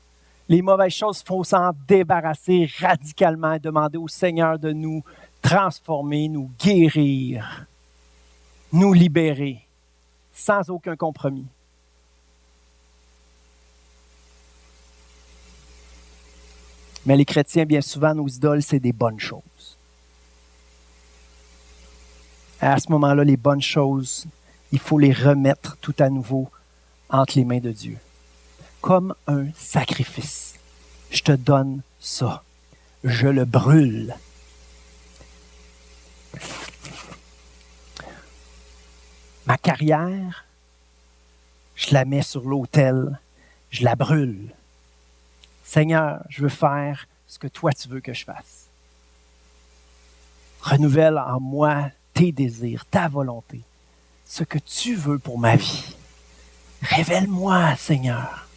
Les mauvaises choses, il faut s'en débarrasser radicalement et demander au Seigneur de nous transformer, nous guérir, nous libérer, sans aucun compromis. Mais les chrétiens, bien souvent, nos idoles, c'est des bonnes choses. À ce moment-là, les bonnes choses, il faut les remettre tout à nouveau entre les mains de Dieu. Comme un sacrifice. Je te donne ça. Je le brûle. Ma carrière, je la mets sur l'autel. Je la brûle. Seigneur, je veux faire ce que toi tu veux que je fasse. Renouvelle en moi tes désirs, ta volonté, ce que tu veux pour ma vie. Révèle-moi, Seigneur,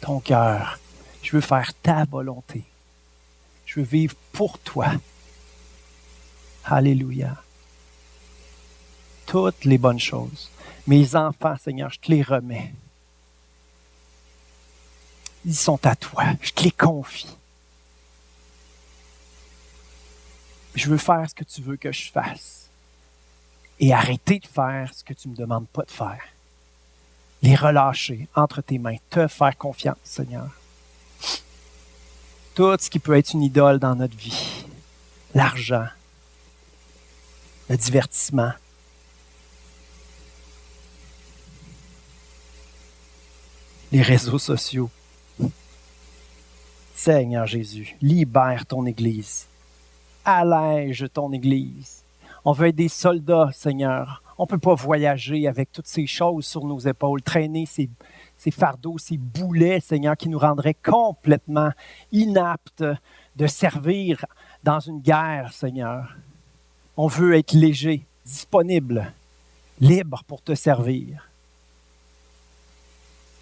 ton cœur. Je veux faire ta volonté. Je veux vivre pour toi. Alléluia. Toutes les bonnes choses. Mes enfants, Seigneur, je te les remets. Ils sont à toi. Je te les confie. Je veux faire ce que tu veux que je fasse. Et arrêter de faire ce que tu ne me demandes pas de faire. Les relâcher entre tes mains. Te faire confiance, Seigneur. Tout ce qui peut être une idole dans notre vie. L'argent. Le divertissement. Les réseaux sociaux. Seigneur Jésus, libère ton Église. Allège ton Église. On veut être des soldats, Seigneur. On ne peut pas voyager avec toutes ces choses sur nos épaules, traîner ces fardeaux, ces boulets, Seigneur, qui nous rendraient complètement inaptes de servir dans une guerre, Seigneur. On veut être léger, disponible, libre pour te servir.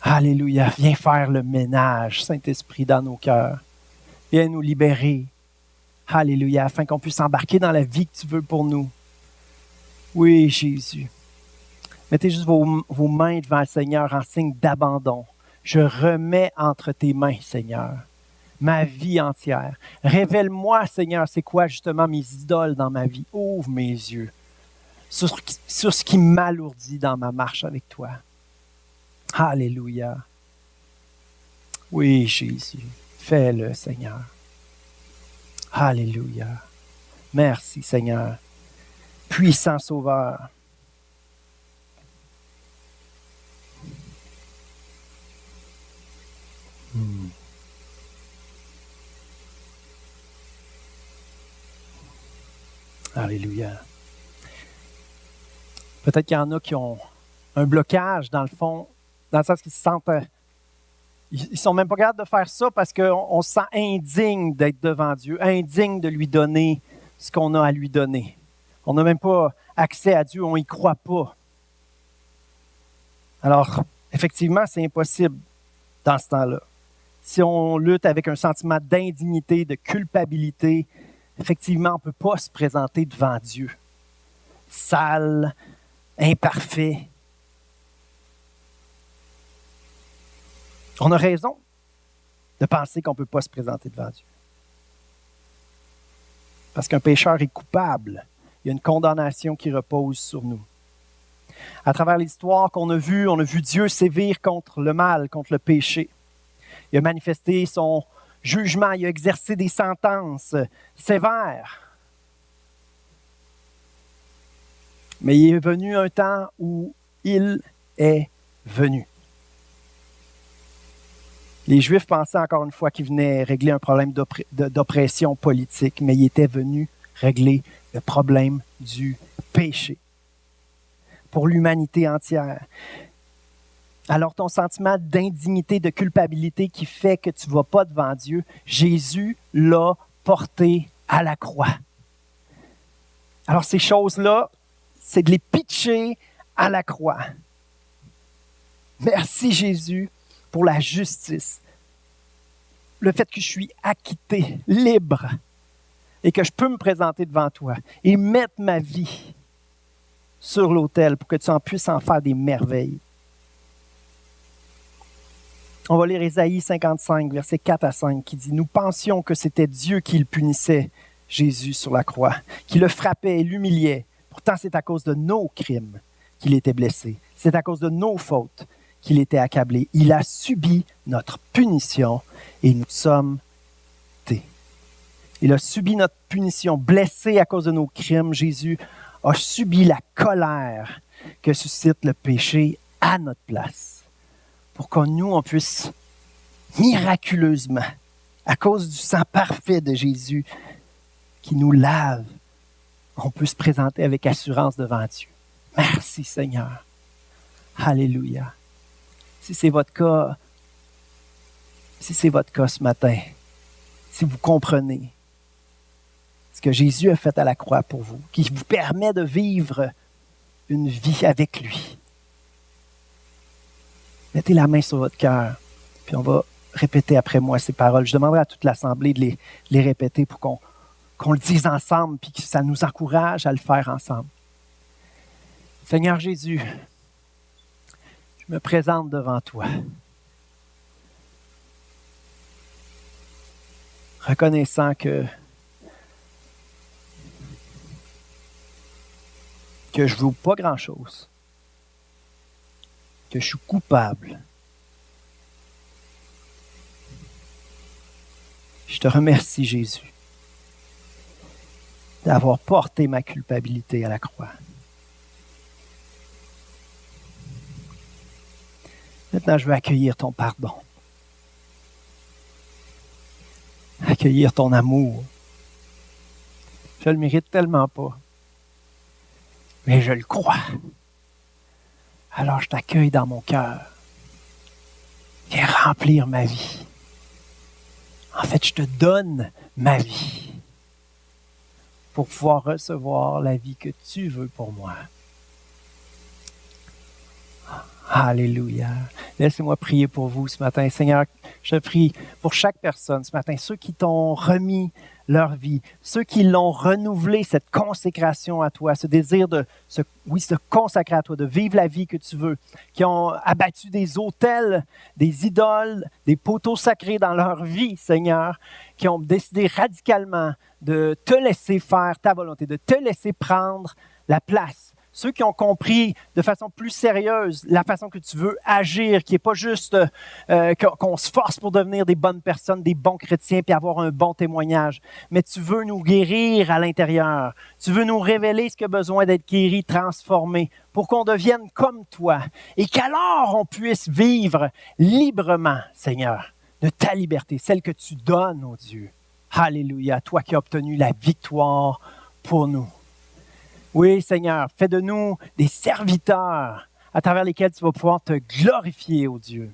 Alléluia. Viens faire le ménage, Saint-Esprit, dans nos cœurs. Viens nous libérer. Alléluia, afin qu'on puisse embarquer dans la vie que tu veux pour nous. Oui, Jésus. Mettez juste vos mains devant le Seigneur en signe d'abandon. Je remets entre tes mains, Seigneur, ma vie entière. Révèle-moi, Seigneur, c'est quoi justement mes idoles dans ma vie. Ouvre mes yeux sur ce qui m'alourdit dans ma marche avec toi. Alléluia. Oui, Jésus, fais-le, Seigneur. Alléluia. Merci, Seigneur. Puissant Sauveur. Alléluia. Peut-être qu'il y en a qui ont un blocage dans le fond, dans le sens qu'ils se sentent... Ils ne sont même pas capables de faire ça parce qu'on se sent indigne d'être devant Dieu, indigne de lui donner ce qu'on a à lui donner. On n'a même pas accès à Dieu, on n'y croit pas. Alors, effectivement, c'est impossible dans ce temps-là. Si on lutte avec un sentiment d'indignité, de culpabilité, effectivement, on ne peut pas se présenter devant Dieu. Sale, imparfait. On a raison de penser qu'on ne peut pas se présenter devant Dieu. Parce qu'un pécheur est coupable. Il y a une condamnation qui repose sur nous. À travers l'histoire qu'on a vue, on a vu Dieu sévir contre le mal, contre le péché. Il a manifesté son jugement, il a exercé des sentences sévères. Mais il est venu un temps où il est venu. Les Juifs pensaient encore une fois qu'il venait régler un problème d'oppression politique, mais il était venu régler le problème du péché pour l'humanité entière. Alors ton sentiment d'indignité, de culpabilité qui fait que tu ne vas pas devant Dieu, Jésus l'a porté à la croix. Alors ces choses-là, c'est de les pitcher à la croix. Merci Jésus pour la justice. Le fait que je suis acquitté, libre, et que je peux me présenter devant toi et mettre ma vie sur l'autel pour que tu en puisses en faire des merveilles. On va lire Ésaïe 55, versets 4 à 5, qui dit « Nous pensions que c'était Dieu qui le punissait, Jésus, sur la croix, qui le frappait et l'humiliait. Pourtant, c'est à cause de nos crimes qu'il était blessé. C'est à cause de nos fautes qu'il était accablé. Il a subi notre punition et nous sommes tés. » Il a subi notre punition, blessé à cause de nos crimes. Jésus a subi la colère que suscite le péché à notre place, pour que nous, on puisse miraculeusement, à cause du sang parfait de Jésus qui nous lave, on peut se présenter avec assurance devant Dieu. Merci Seigneur. Alléluia. Si c'est votre cas ce matin, si vous comprenez ce que Jésus a fait à la croix pour vous, qui vous permet de vivre une vie avec lui, mettez la main sur votre cœur, puis on va répéter après moi ces paroles. Je demanderai à toute l'Assemblée de les répéter pour qu'on le dise ensemble, puis que ça nous encourage à le faire ensemble. Seigneur Jésus, je me présente devant toi, reconnaissant que je ne vaux pas grand-chose, que je suis coupable. Je te remercie, Jésus, d'avoir porté ma culpabilité à la croix. Maintenant, je veux accueillir ton pardon, accueillir ton amour. Je ne le mérite tellement pas, mais je le crois. Alors, je t'accueille dans mon cœur. Viens remplir ma vie. En fait, je te donne ma vie pour pouvoir recevoir la vie que tu veux pour moi. Alléluia. Laissez-moi prier pour vous ce matin. Seigneur, je prie pour chaque personne ce matin, ceux qui t'ont remis leur vie, ceux qui l'ont renouvelé, cette consécration à toi, ce désir de se consacrer à toi, de vivre la vie que tu veux, qui ont abattu des autels, des idoles, des poteaux sacrés dans leur vie, Seigneur, qui ont décidé radicalement de te laisser faire ta volonté, de te laisser prendre la place. Ceux qui ont compris de façon plus sérieuse la façon que tu veux agir, qui n'est pas juste qu'on se force pour devenir des bonnes personnes, des bons chrétiens, puis avoir un bon témoignage. Mais tu veux nous guérir à l'intérieur. Tu veux nous révéler ce qui a besoin d'être guéri, transformé, pour qu'on devienne comme toi. Et qu'alors on puisse vivre librement, Seigneur, de ta liberté, celle que tu donnes, oh Dieu. Alléluia, toi qui as obtenu la victoire pour nous. Oui, Seigneur, fais de nous des serviteurs à travers lesquels tu vas pouvoir te glorifier, ô Dieu.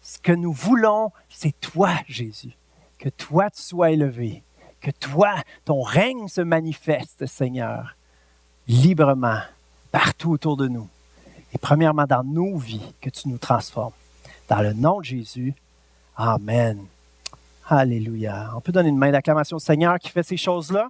Ce que nous voulons, c'est toi, Jésus. Que toi, tu sois élevé. Que toi, ton règne se manifeste, Seigneur, librement, partout autour de nous. Et premièrement, dans nos vies, que tu nous transformes. Dans le nom de Jésus, Amen. Alléluia. On peut donner une main d'acclamation au Seigneur qui fait ces choses-là.